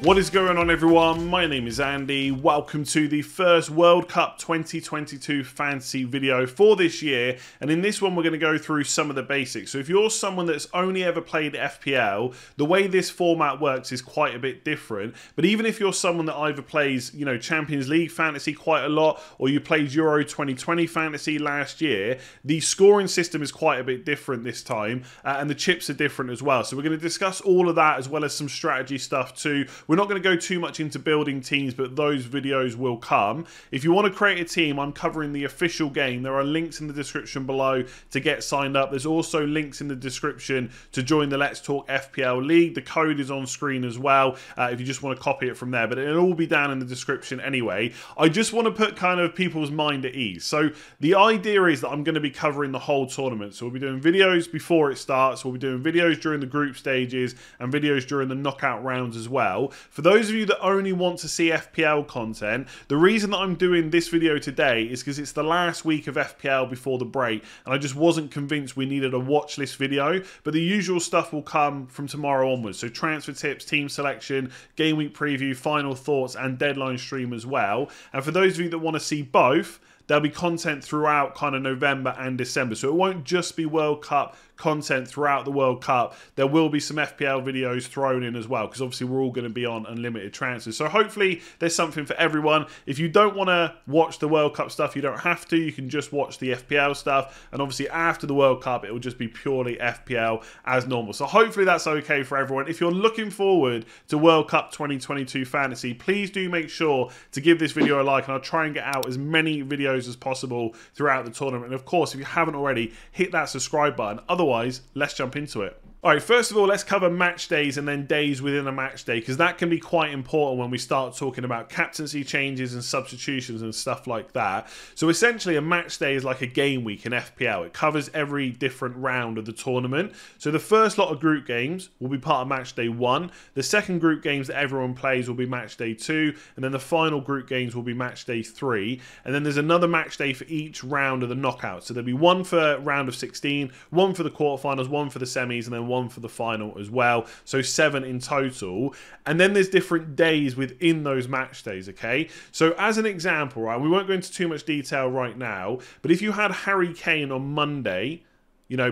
What is going on, everyone? My name is Andy. Welcome to the first World Cup 2022 fantasy video for this year, and in this one we're going to go through some of the basics. So if you're someone that's only ever played FPL, the way this format works is quite a bit different. But even if you're someone that either plays, Champions League fantasy quite a lot, or you played Euro 2020 fantasy last year, the scoring system is quite a bit different this time, and the chips are different as well. So we're going to discuss all of that as well as some strategy stuff too. We're not going to go too much into building teams, but those videos will come. If you want to create a team, I'm covering the official game. There are links in the description below to get signed up. There's also links in the description to join the Let's Talk FPL League. The code is on screen as well if you just want to copy it from there, but it'll all be down in the description anyway. I just want to put kind of people's mind at ease. So the idea is that I'm going to be covering the whole tournament. So we'll be doing videos before it starts. We'll be doing videos during the group stages and videos during the knockout rounds as well. For those of you that only want to see FPL content, the reason that I'm doing this video today is because it's the last week of FPL before the break, and I just wasn't convinced we needed a watch list video, but the usual stuff will come from tomorrow onwards. So transfer tips, team selection, game week preview, final thoughts, and deadline stream as well. And for those of you that want to see both, there'll be content throughout kind of November and December. So it won't just be World Cup content throughout the World Cup. There will be some FPL videos thrown in as well, because obviously we're all going to be on unlimited transfers. So hopefully there's something for everyone. If you don't want to watch the World Cup stuff, you don't have to. You can just watch the FPL stuff. And obviously after the World Cup, it will just be purely FPL as normal. So hopefully that's okay for everyone. If you're looking forward to World Cup 2022 fantasy, please do make sure to give this video a like, and I'll try and get out as many videos as possible throughout the tournament. And of course, if you haven't already, hit that subscribe button. Otherwise, let's jump into it. Alright, first of all, let's cover match days and then days within a match day, because that can be quite important when we start talking about captaincy changes and substitutions and stuff like that. So essentially, a match day is like a game week in FPL. It covers every different round of the tournament. So the first lot of group games will be part of match day 1. The second group games that everyone plays will be match day 2. And then the final group games will be match day 3. And then there's another match day for each round of the knockout. So there'll be one for round of 16, one for the quarterfinals, one for the semis, and then one for the final as well. So 7 in total. And then there's different days within those match days, okay? So as an example, right, we won't go into too much detail right now, but if you had Harry Kane on Monday,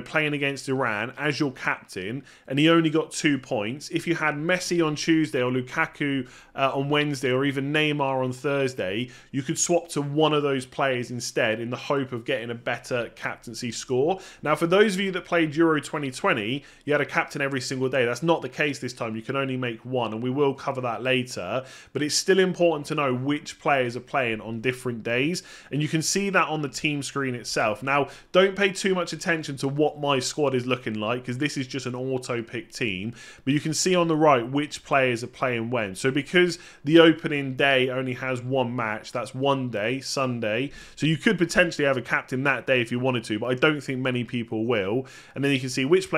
playing against Iran as your captain, and he only got 2 points. If you had Messi on Tuesday, or Lukaku on Wednesday, or even Neymar on Thursday, you could swap to one of those players instead in the hope of getting a better captaincy score. Now, for those of you that played Euro 2020, you had a captain every single day. That's not the case this time. You can only make one, and we will cover that later. But it's still important to know which players are playing on different days, and you can see that on the team screen itself. Now, don't pay too much attention to what my squad is looking like, because this is just an auto pick team, but you can see on the right which players are playing when. So because the opening day only has one match, that's one day, Sunday, so you could potentially have a captain that day if you wanted to, but I don't think many people will. And then you can see which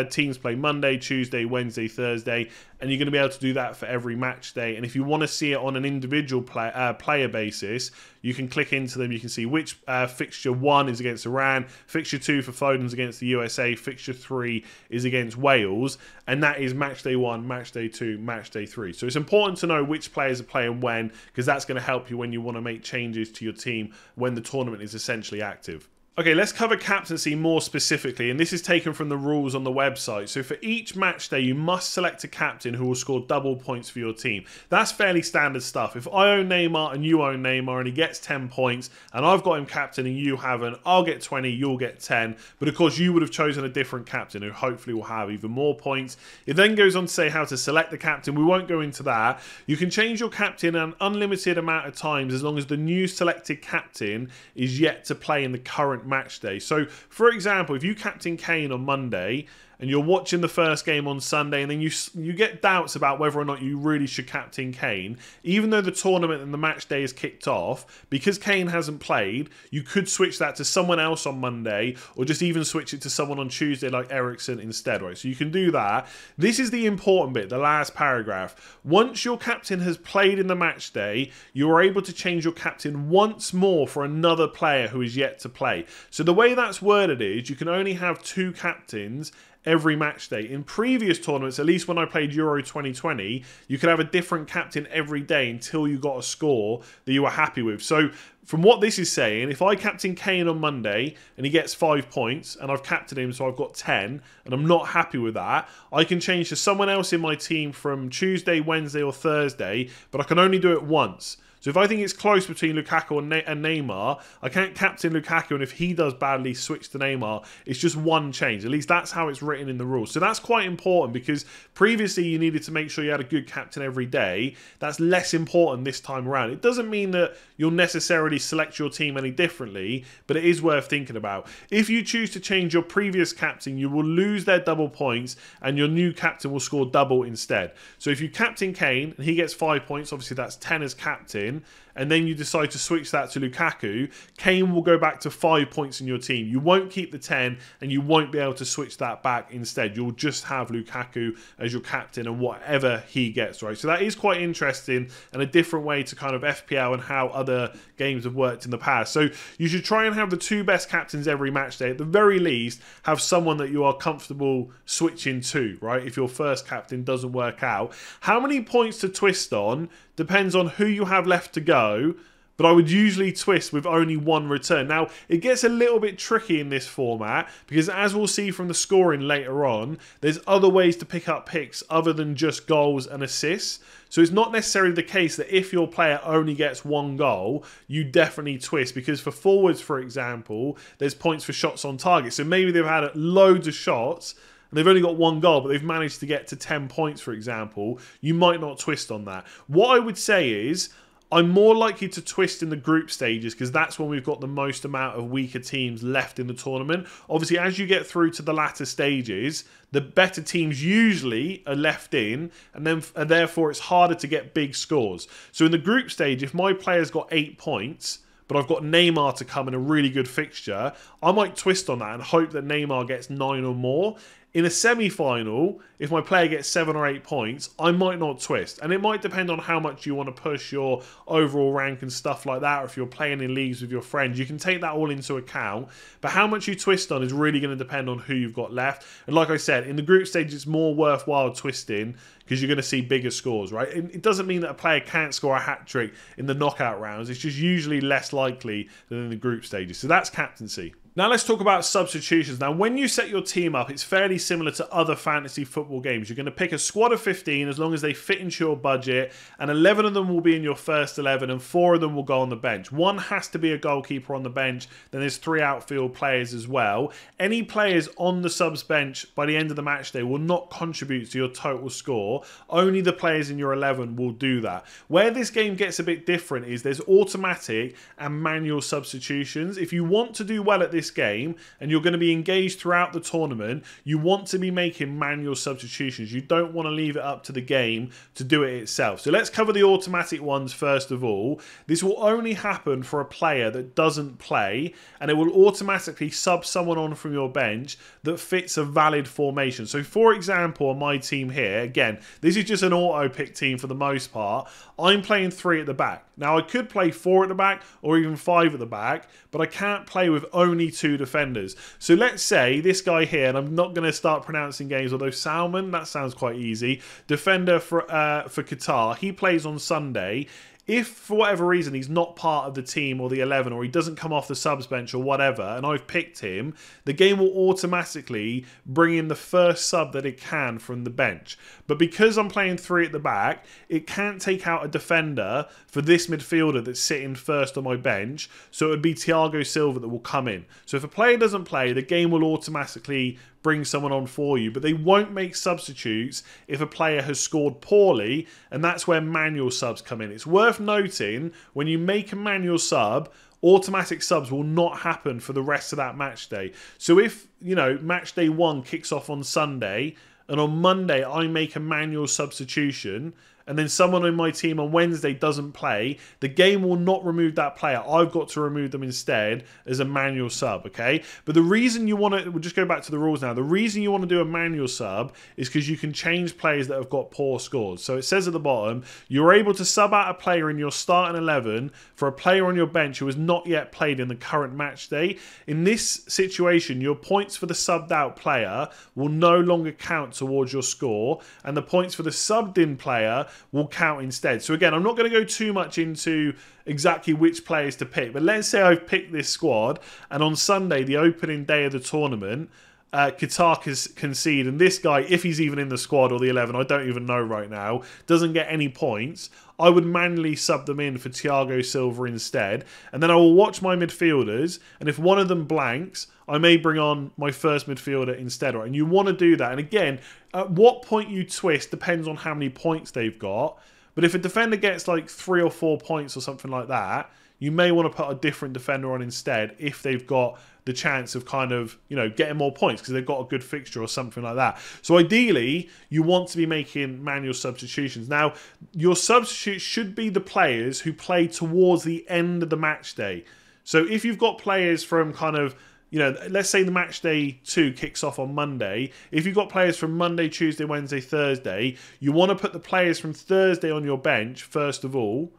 teams play Monday, Tuesday, Wednesday, Thursday, and you're going to be able to do that for every match day. And if you want to see it on an individual player basis, you can click into them. You can see which fixture 1 is against Iran, fixture 2 for Foden's against the USA, fixture 3 is against Wales, and that is match day 1, match day 2, match day 3. So it's important to know which players are playing when, because that's going to help you when you want to make changes to your team when the tournament is essentially active. Okay, let's cover captaincy more specifically, and this is taken from the rules on the website. So for each match day, you must select a captain who will score double points for your team. That's fairly standard stuff. If I own Neymar and you own Neymar and he gets 10 points, and I've got him captain and you haven't, I'll get 20, you'll get 10. But of course, you would have chosen a different captain who hopefully will have even more points. It then goes on to say how to select the captain. We won't go into that. You can change your captain an unlimited amount of times as long as the new selected captain is yet to play in the current match day. So for example, if you captain Kane on Monday and you're watching the first game on Sunday, and then you get doubts about whether or not you really should captain Kane, even though the tournament and the match day is kicked off, because Kane hasn't played, you could switch that to someone else on Monday, or just even switch it to someone on Tuesday like Eriksen instead, right? So you can do that. This is the important bit, the last paragraph. Once your captain has played in the match day, you are able to change your captain once more for another player who is yet to play. So the way that's worded is you can only have 2 captains every match day. In previous tournaments, at least when I played Euro 2020, you could have a different captain every day until you got a score that you were happy with. So from what this is saying, if I captain Kane on Monday and he gets 5 points and I've captained him so I've got 10 and I'm not happy with that, I can change to someone else in my team from Tuesday, Wednesday or Thursday, but I can only do it once. So if I think it's close between Lukaku and Neymar, I can't captain Lukaku, and if he does badly, switch to Neymar. It's just one change. At least that's how it's written in the rules. So that's quite important, because previously you needed to make sure you had a good captain every day. That's less important this time around. It doesn't mean that you'll necessarily select your team any differently, but it is worth thinking about. If you choose to change your previous captain, you will lose their double points, and your new captain will score double instead. So if you captain Kane and he gets 5 points, obviously that's 10 as captain, and then you decide to switch that to Lukaku, Kane will go back to 5 points in your team. You won't keep the 10, and you won't be able to switch that back instead. You'll just have Lukaku as your captain and whatever he gets, right? So that is quite interesting and a different way to kind of FPL and how other games have worked in the past. So you should try and have the 2 best captains every match day. At the very least, have someone that you are comfortable switching to, right? If your first captain doesn't work out. How many points to twist on depends on who you have left to go, but I would usually twist with only 1 return. Now, it gets a little bit tricky in this format, because as we'll see from the scoring later on, there's other ways to pick up picks other than just goals and assists. So it's not necessarily the case that if your player only gets 1 goal, you definitely twist, because for forwards, for example, there's points for shots on target. So maybe they've had loads of shots, and they've only got 1 goal, but they've managed to get to 10 points, for example. You might not twist on that. What I would say is, I'm more likely to twist in the group stages, because that's when we've got the most amount of weaker teams left in the tournament. Obviously, as you get through to the latter stages, the better teams usually are left in, and therefore it's harder to get big scores. So in the group stage, if my player's got 8 points, but I've got Neymar to come in a really good fixture, I might twist on that and hope that Neymar gets 9 or more. In a semi-final, if my player gets 7 or 8 points, I might not twist. And it might depend on how much you want to push your overall rank and stuff like that, or if you're playing in leagues with your friends. You can take that all into account. But how much you twist on is really going to depend on who you've got left. And like I said, in the group stage, it's more worthwhile twisting, because you're going to see bigger scores, right? It doesn't mean that a player can't score a hat-trick in the knockout rounds. It's just usually less likely than in the group stages. So that's captaincy. Now let's talk about substitutions. Now, when you set your team up, it's fairly similar to other fantasy football games. You're going to pick a squad of 15 as long as they fit into your budget, and 11 of them will be in your first 11 and 4 of them will go on the bench. 1 has to be a goalkeeper on the bench. Then there's 3 outfield players as well. Any players on the subs bench by the end of the match day will not contribute to your total score. Only the players in your 11 will do that. Where this game gets a bit different is there's automatic and manual substitutions. If you want to do well at this game and you're going to be engaged throughout the tournament, you want to be making manual substitutions. You don't want to leave it up to the game to do it itself. So let's cover the automatic ones first of all. This will only happen for a player that doesn't play, and it will automatically sub someone on from your bench that fits a valid formation. So for example, on my team here, again, this is just an auto pick team for the most part. I'm playing 3 at the back. Now I could play 4 at the back or even 5 at the back, but I can't play with only 2 defenders. So let's say this guy here, and I'm not going to start pronouncing games, although Salman, that sounds quite easy, defender for Qatar, he plays on Sunday. If for whatever reason he's not part of the team or the 11, or he doesn't come off the subs bench or whatever, and I've picked him, the game will automatically bring in the first sub that it can from the bench. But because I'm playing 3 at the back, it can't take out a defender for this midfielder that's sitting first on my bench, so it would be Thiago Silva that will come in. So if a player doesn't play, the game will automatically bring someone on for you, but they won't make substitutes if a player has scored poorly, and that's where manual subs come in. It's worth noting, when you make a manual sub, automatic subs will not happen for the rest of that match day. So if, you know, match day 1 kicks off on Sunday, and on Monday I make a manual substitution, and then someone in my team on Wednesday doesn't play, the game will not remove that player. I've got to remove them instead as a manual sub, okay? But the reason you want to, we'll just go back to the rules now. The reason you want to do a manual sub is because you can change players that have got poor scores. So it says at the bottom, you're able to sub out a player in your starting 11 for a player on your bench who has not yet played in the current match day. In this situation, your points for the subbed out player will no longer count towards your score, and the points for the subbed in player will count instead. So again, I'm not going to go too much into exactly which players to pick, but let's say I've picked this squad, and on Sunday, the opening day of the tournament, Qatar concede, and this guy, if he's even in the squad or the 11, I don't even know right now, doesn't get any points. I would manually sub them in for Thiago Silva instead, and then I will watch my midfielders, and if one of them blanks, I may bring on my first midfielder instead. Right? And you want to do that. And again, at what point you twist depends on how many points they've got. But if a defender gets like 3 or 4 points or something like that, you may want to put a different defender on instead if they've got the chance of kind of, you know, getting more points because they've got a good fixture or something like that. So ideally, you want to be making manual substitutions. Now, your substitutes should be the players who play towards the end of the match day. So if you've got players from kind of, you know, let's say the match day 2 kicks off on Monday. If you've got players from Monday, Tuesday, Wednesday, Thursday, you want to put the players from Thursday on your bench, first of all,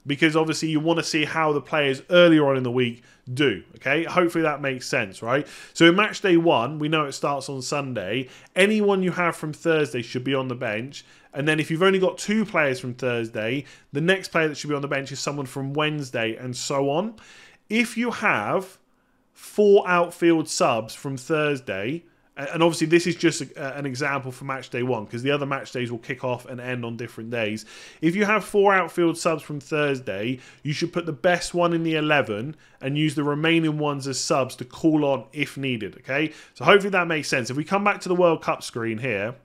because obviously you want to see how the players earlier on in the week do, okay? Hopefully that makes sense, right? So in match day 1, we know it starts on Sunday. Anyone you have from Thursday should be on the bench. And then if you've only got 2 players from Thursday, the next player that should be on the bench is someone from Wednesday and so on. If you have 4 outfield subs from Thursday, and obviously this is just an example for match day 1 because the other match days will kick off and end on different days. If you have 4 outfield subs from Thursday, you should put the best one in the 11 and use the remaining ones as subs to call on if needed, okay? So hopefully that makes sense. If we come back to the World Cup screen here,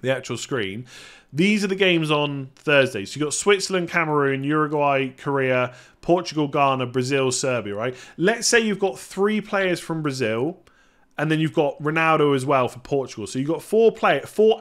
the actual screen, these are the games on Thursday. So you've got Switzerland, Cameroon, Uruguay, Korea, Portugal, Ghana, Brazil, Serbia, right? Let's say you've got 3 players from Brazil, and then you've got Ronaldo as well for Portugal. So you've got 4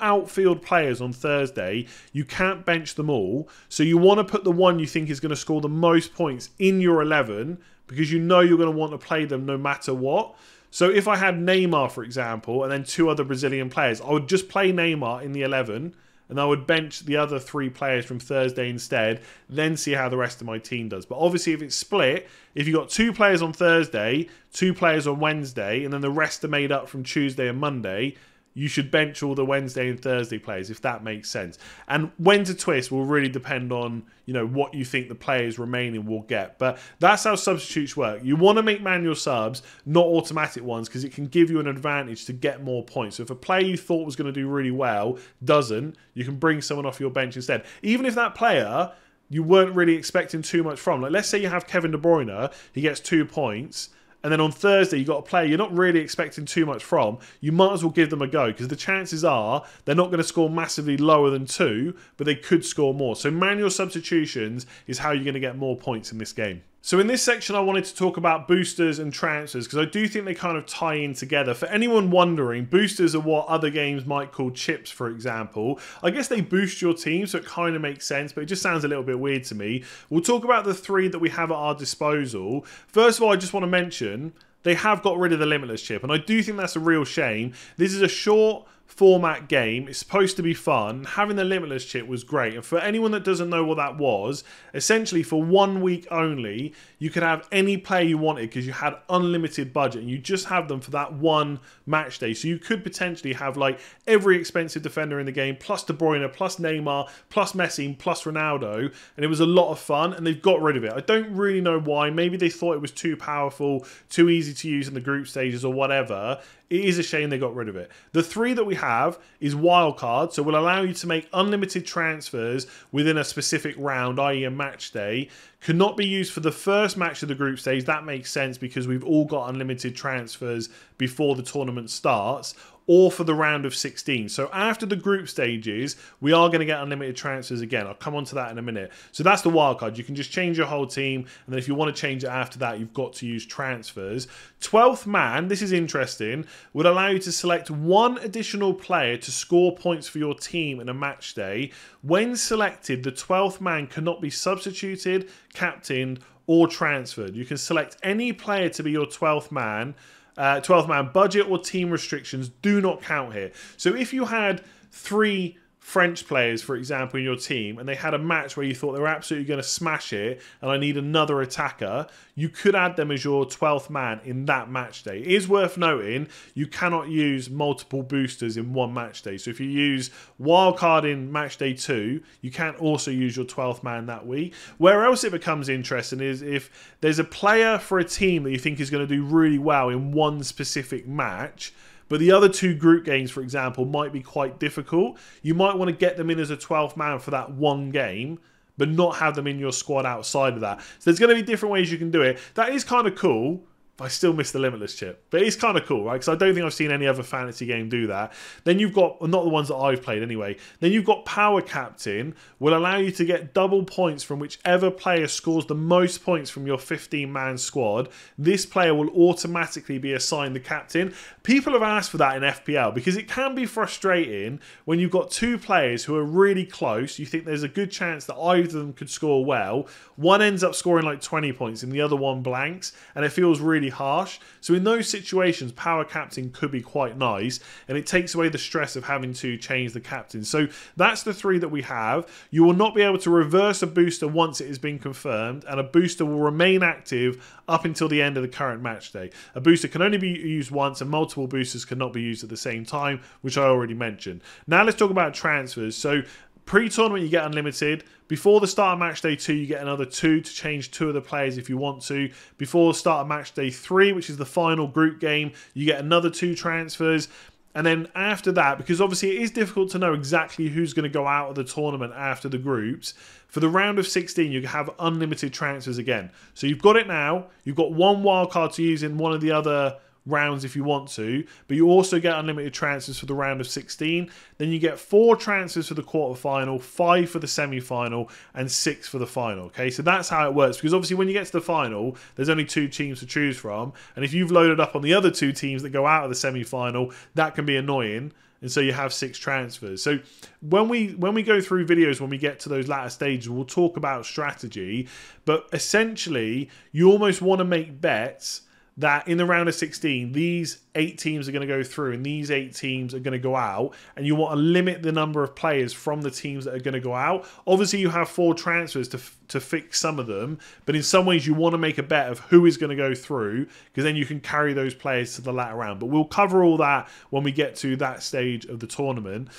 outfield players on Thursday. You can't bench them all. So you want to put the one you think is going to score the most points in your 11 because you know you're going to want to play them no matter what. So if I had Neymar, for example, and then 2 other Brazilian players, I would just play Neymar in the 11 and I would bench the other 3 players from Thursday instead, then see how the rest of my team does. But obviously if it's split, if you've got 2 players on Thursday, 2 players on Wednesday, and then the rest are made up from Tuesday and Monday, you should bench all the Wednesday and Thursday players, if that makes sense. And when to twist will really depend on, you know, what you think the players remaining will get. But that's how substitutes work. You want to make manual subs, not automatic ones, because it can give you an advantage to get more points. So if a player you thought was going to do really well doesn't, you can bring someone off your bench instead. Even if that player you weren't really expecting too much from. Like, let's say you have Kevin De Bruyne, he gets 2 points, and then on Thursday, you've got a player you're not really expecting too much from, you might as well give them a go because the chances are they're not going to score massively lower than 2, but they could score more. So manual substitutions is how you're going to get more points in this game. So in this section, I wanted to talk about boosters and transfers because I do think they kind of tie in together. For anyone wondering, boosters are what other games might call chips, for example. I guess they boost your team, so it kind of makes sense, but it just sounds a little bit weird to me. We'll talk about the 3 that we have at our disposal. First of all, I just want to mention they have got rid of the limitless chip, and I do think that's a real shame. This is a short format game. It's supposed to be fun. Having the limitless chip was great. And for anyone that doesn't know what that was, essentially for 1 week only, you could have any player you wanted because you had unlimited budget and you just have them for that one match day. So you could potentially have like every expensive defender in the game, plus De Bruyne, plus Neymar, plus Messi, plus Ronaldo. And it was a lot of fun and they've got rid of it. I don't really know why. Maybe they thought it was too powerful, too easy to use in the group stages or whatever. It is a shame they got rid of it. The 3 that we have is wildcard, so will allow you to make unlimited transfers within a specific round, i.e. a match day. Cannot be used for the first match of the group stage. That makes sense because we've all got unlimited transfers before the tournament starts. or for the round of 16. So after the group stages, we are going to get unlimited transfers again. I'll come on to that in a minute. So that's the wildcard. You can just change your whole team, and then if you want to change it after that, you've got to use transfers. 12th man, this is interesting, would allow you to select one additional player to score points for your team in a match day. When selected, the 12th man cannot be substituted, captained, or transferred. You can select any player to be your 12th man. 12th man budget or team restrictions do not count here. So if you had 3 French players, for example, in your team, and they had a match where you thought they were absolutely going to smash it, and I need another attacker, you could add them as your 12th man in that match day. It is worth noting, you cannot use multiple boosters in one match day. So if you use wildcard in match day 2, you can't also use your 12th man that week. Where else it becomes interesting is if there's a player for a team that you think is going to do really well in one specific match, but the other 2 group games, for example, might be quite difficult. You might want to get them in as a 12th man for that one game, but not have them in your squad outside of that. So there's going to be different ways you can do it. That is kind of cool. I still miss the Limitless chip. But it's kind of cool, right? Because I don't think I've seen any other fantasy game do that. Then you've got, not the ones that I've played anyway, then you've got Power Captain, will allow you to get double points from whichever player scores the most points from your 15-man squad. This player will automatically be assigned the captain. People have asked for that in FPL because it can be frustrating when you've got 2 players who are really close. You think there's a good chance that either of them could score well. One ends up scoring like 20 points and the other one blanks, and it feels really harsh. So in those situations, Power Captain could be quite nice, and it takes away the stress of having to change the captain. So that's the 3 that we have. You will not be able to reverse a booster once it has been confirmed, and a booster will remain active up until the end of the current match day. A booster can only be used once, and multiple boosters cannot be used at the same time, which I already mentioned. Now let's talk about transfers. So pre-tournament, you get unlimited. Before the start of match day 2, you get another 2 to change 2 of the players if you want to. Before the start of match day 3, which is the final group game, you get another 2 transfers. And then after that, because obviously it is difficult to know exactly who's going to go out of the tournament after the groups, for the round of 16, you have unlimited transfers again. So you've got it now. You've got 1 wildcard to use in one of the other rounds if you want to, but you also get unlimited transfers for the round of 16. Then you get 4 transfers for the quarterfinal, 5 for the semi-final, and 6 for the final. Okay, so that's how it works, because obviously when you get to the final, there's only 2 teams to choose from, and if you've loaded up on the other 2 teams that go out of the semi-final, that can be annoying. And so you have 6 transfers. So when we go through videos, when we get to those latter stages, we'll talk about strategy. But essentially, you almost want to make bets that in the round of 16, these 8 teams are going to go through and these 8 teams are going to go out, and you want to limit the number of players from the teams that are going to go out. Obviously, you have 4 transfers to fix some of them, but in some ways you want to make a bet of who is going to go through, because then you can carry those players to the latter round. But we'll cover all that when we get to that stage of the tournament.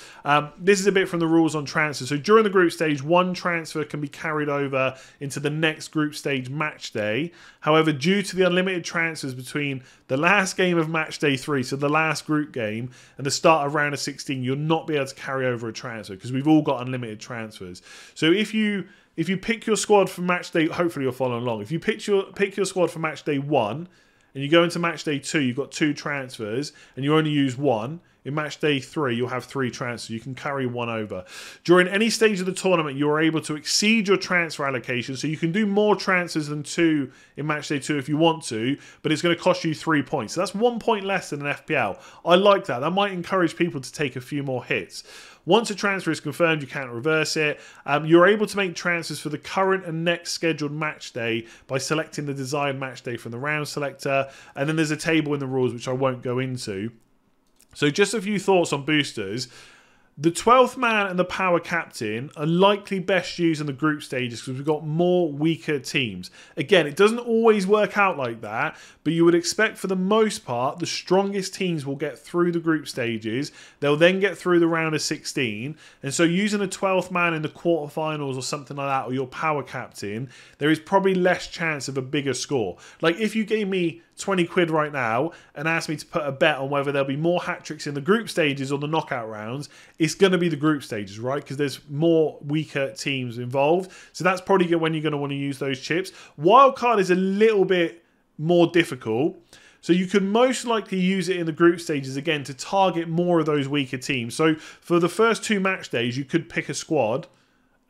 This is a bit from the rules on transfers. So during the group stage, 1 transfer can be carried over into the next group stage match day. However, due to the unlimited transfers between the last game of match day 3, so the last group game, and the start of round of 16, you'll not be able to carry over a transfer because we've all got unlimited transfers. So if you pick your squad for match day, hopefully you're following along. If you pick your squad for match day 1 and you go into match day 2, you've got 2 transfers and you only use 1. In match day 3, you'll have 3 transfers. You can carry 1 over. During any stage of the tournament, you're able to exceed your transfer allocation. So you can do more transfers than 2 in match day 2 if you want to, but it's going to cost you 3 points. So that's 1 point less than an FPL. I like that. That might encourage people to take a few more hits. Once a transfer is confirmed, you can't reverse it. You're able to make transfers for the current and next scheduled match day by selecting the desired match day from the round selector. And then there's a table in the rules, which I won't go into. So just a few thoughts on boosters. The 12th man and the power captain are likely best used in the group stages because we've got more weaker teams. Again, it doesn't always work out like that, but you would expect for the most part the strongest teams will get through the group stages. They'll then get through the round of 16. And so using a 12th man in the quarterfinals or something like that, or your power captain, there is probably less chance of a bigger score. Like if you gave me 20 quid right now and asked me to put a bet on whether there'll be more hat-tricks in the group stages or the knockout rounds, it's going to be the group stages, right? Because there's more weaker teams involved. So that's probably when you're going to want to use those chips. Wildcard is a little bit more difficult. So you could most likely use it in the group stages again to target more of those weaker teams. So for the first 2 match days, you could pick a squad.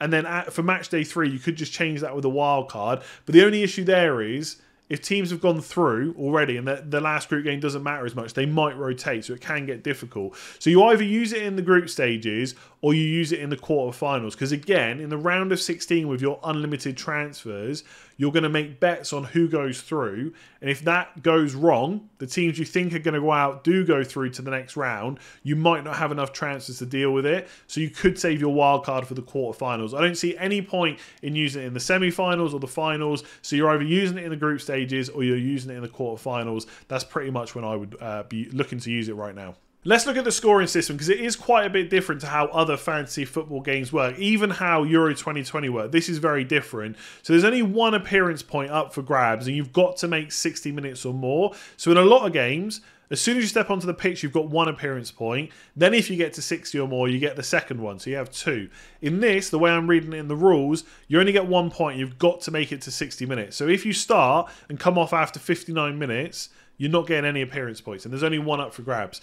And then for match day 3, you could just change that with a wild card. But the only issue there is, if teams have gone through already and the last group game doesn't matter as much, they might rotate, so it can get difficult. So you either use it in the group stages or you use it in the quarterfinals. Because again, in the round of 16 with your unlimited transfers, you're going to make bets on who goes through. And if that goes wrong, the teams you think are going to go out do go through to the next round, you might not have enough transfers to deal with it. So you could save your wild card for the quarterfinals. I don't see any point in using it in the semi-finals or the finals. So you're either using it in the group stages or you're using it in the quarterfinals. That's pretty much when I would be looking to use it right now. Let's look at the scoring system, because it is quite a bit different to how other fantasy football games work. Even how Euro 2020 work, this is very different. So there's only 1 appearance point up for grabs, and you've got to make 60 minutes or more. So in a lot of games, as soon as you step onto the pitch, you've got 1 appearance point. Then if you get to 60 or more, you get the second one. So you have 2. In this, the way I'm reading it in the rules, you only get 1 point. You've got to make it to 60 minutes. So if you start and come off after 59 minutes, you're not getting any appearance points, and there's only 1 up for grabs.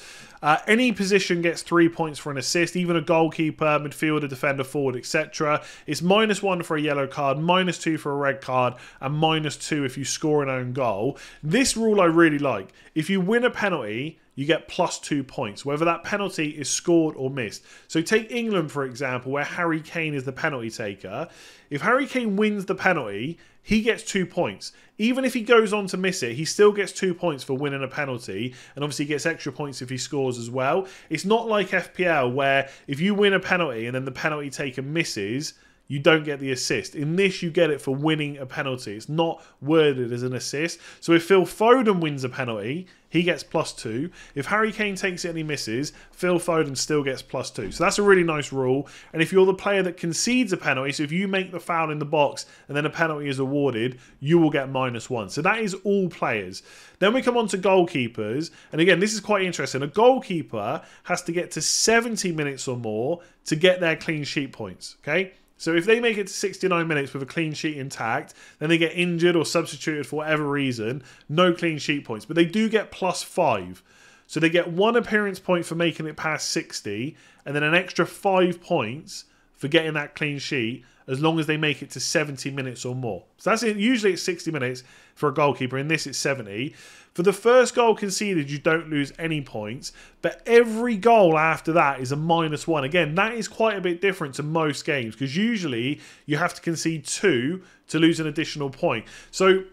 Any position gets 3 points for an assist, even a goalkeeper, midfielder, defender, forward, etc. It's -1 for a yellow card, -2 for a red card, and -2 if you score an own goal. This rule I really like. If you win a penalty, you get +2 points, whether that penalty is scored or missed. So take England, for example, where Harry Kane is the penalty taker. If Harry Kane wins the penalty, he gets 2 points. Even if he goes on to miss it, he still gets 2 points for winning a penalty, and obviously gets extra points if he scores as well. It's not like FPL, where if you win a penalty and then the penalty taker misses, you don't get the assist. In this, you get it for winning a penalty. It's not worded as an assist. So if Phil Foden wins a penalty, he gets +2. If Harry Kane takes it and he misses, Phil Foden still gets +2. So that's a really nice rule. And if you're the player that concedes a penalty, so if you make the foul in the box and then a penalty is awarded, you will get -1. So that is all players. Then we come on to goalkeepers. And again, this is quite interesting. A goalkeeper has to get to 70 minutes or more to get their clean sheet points. Okay? So if they make it to 69 minutes with a clean sheet intact, then they get injured or substituted for whatever reason, no clean sheet points. But they do get +5. So they get 1 appearance point for making it past 60, and then an extra 5 points for getting that clean sheet, as long as they make it to 70 minutes or more. So that's it. Usually it's 60 minutes for a goalkeeper. In this, it's 70. For the first goal conceded, you don't lose any points, but every goal after that is a -1. Again, that is quite a bit different to most games, because usually you have to concede 2 to lose an additional point. So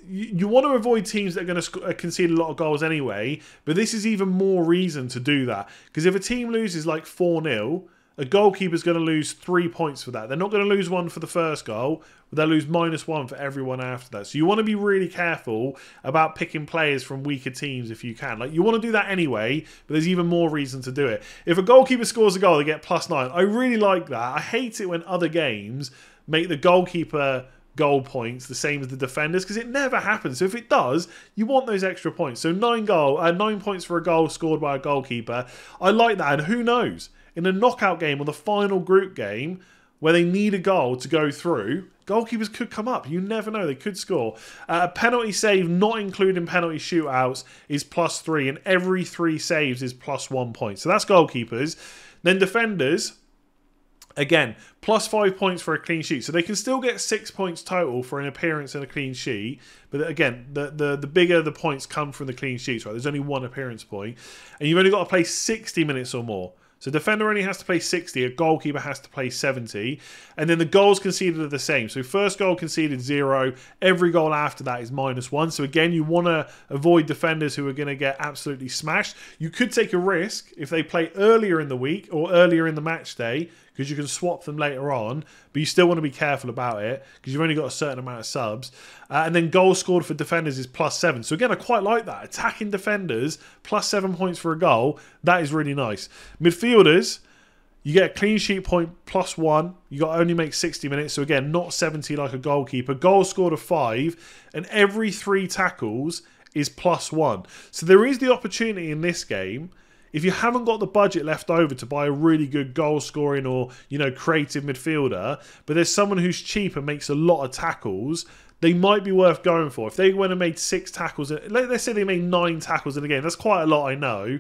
you want to avoid teams that are going to concede a lot of goals anyway, but this is even more reason to do that, because if a team loses like 4-0, a goalkeeper's going to lose 3 points for that. They're not going to lose 1 for the first goal, but they'll lose -1 for everyone after that. So you want to be really careful about picking players from weaker teams if you can. Like, you want to do that anyway, but there's even more reason to do it. If a goalkeeper scores a goal, they get +9. I really like that. I hate it when other games make the goalkeeper goal points the same as the defenders, because it never happens. So if it does, you want those extra points. So 9 points for a goal scored by a goalkeeper. I like that, and who knows? In a knockout game or the final group game where they need a goal to go through, goalkeepers could come up. You never know. They could score. A penalty save, not including penalty shootouts, is +3, and every 3 saves is +1 point. So that's goalkeepers. Then defenders, again, +5 points for a clean sheet. So they can still get 6 points total for an appearance and a clean sheet. But again, the bigger the points come from the clean sheets, right? There's only 1 appearance point. And you've only got to play 60 minutes or more. So defender only has to play 60, a goalkeeper has to play 70, and then the goals conceded are the same. So first goal conceded 0, every goal after that is -1. So again, you want to avoid defenders who are going to get absolutely smashed. You could take a risk if they play earlier in the week or earlier in the match day, because you can swap them later on, but you still want to be careful about it because you've only got a certain amount of subs. And then goals scored for defenders is +7. So again, I quite like that. Attacking defenders, +7 points for a goal. That is really nice. Midfielders, you get a clean sheet point +1. You got to only make 60 minutes. So again, not 70 like a goalkeeper. Goals scored of 5, and every 3 tackles is +1. So there is the opportunity in this game, if you haven't got the budget left over to buy a really good goal scoring or, you know, creative midfielder, but there's someone who's cheap and makes a lot of tackles, they might be worth going for. If they went and made 6 tackles, let's say they made 9 tackles in a game, that's quite a lot, I know.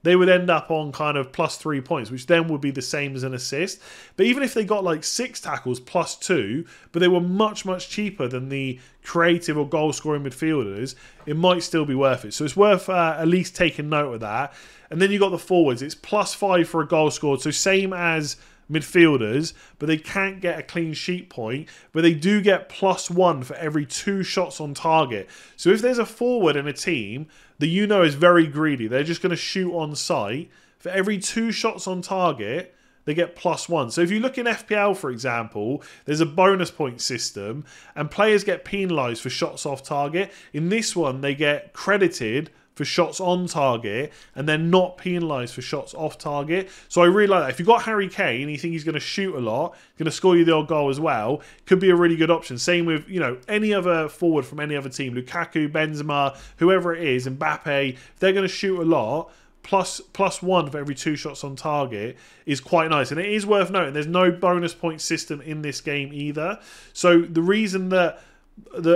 They would end up on kind of +3 points, which then would be the same as an assist. But even if they got like 6 tackles +2, but they were much, much cheaper than the creative or goal-scoring midfielders, it might still be worth it. So it's worth at least taking note of that. And then you got the forwards. It's +5 for a goal scored, so same as midfielders, but they can't get a clean sheet point, but they do get +1 for every 2 shots on target. So if there's a forward in a team that you know is very greedy, they're just going to shoot on sight, for every 2 shots on target, they get +1. So if you look in FPL, for example, there's a bonus point system and players get penalised for shots off target. In this one, they get credited for shots on target and then not penalised for shots off target. So I really like that. If you've got Harry Kane and you think he's going to shoot a lot, going to score you the odd goal as well, could be a really good option. Same with, you know, any other forward from any other team, Lukaku, Benzema, whoever it is, Mbappe, if they're going to shoot a lot, +1 for every 2 shots on target is quite nice. And it is worth noting, there's no bonus point system in this game either. So the reason that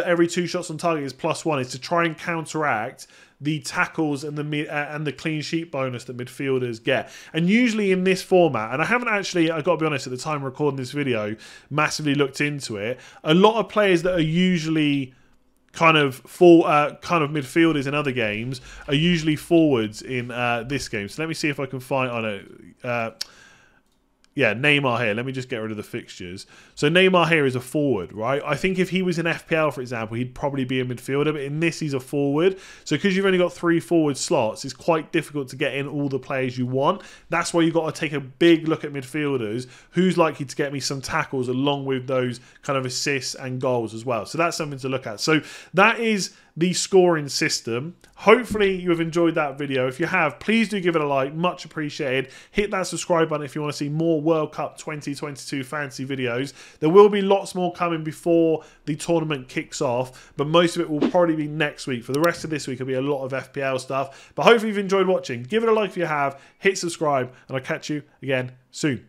every 2 shots on target is +1 is to try and counteract the tackles and the clean sheet bonus that midfielders get. And usually in this format, and I haven't actually, I've got to be honest, at the time of recording this video, massively looked into it, a lot of players that are usually kind of midfielders in other games are usually forwards in this game. So let me see if I can find, yeah, Neymar here. Let me just get rid of the fixtures. So Neymar here is a forward, right? I think if he was in FPL, for example, he'd probably be a midfielder, but in this, he's a forward. So because you've only got 3 forward slots, it's quite difficult to get in all the players you want. That's why you've got to take a big look at midfielders. Who's likely to get me some tackles along with those kind of assists and goals as well. So that's something to look at. So that is the scoring system. Hopefully you have enjoyed that video. If you have, please do give it a like, much appreciated. Hit that subscribe button if you want to see more World Cup 2022 fantasy videos. There will be lots more coming before the tournament kicks off, but most of it will probably be next week. For the rest of this week, it'll be a lot of FPL stuff, but hopefully you've enjoyed watching. Give it a like if you have, hit subscribe, and I'll catch you again soon.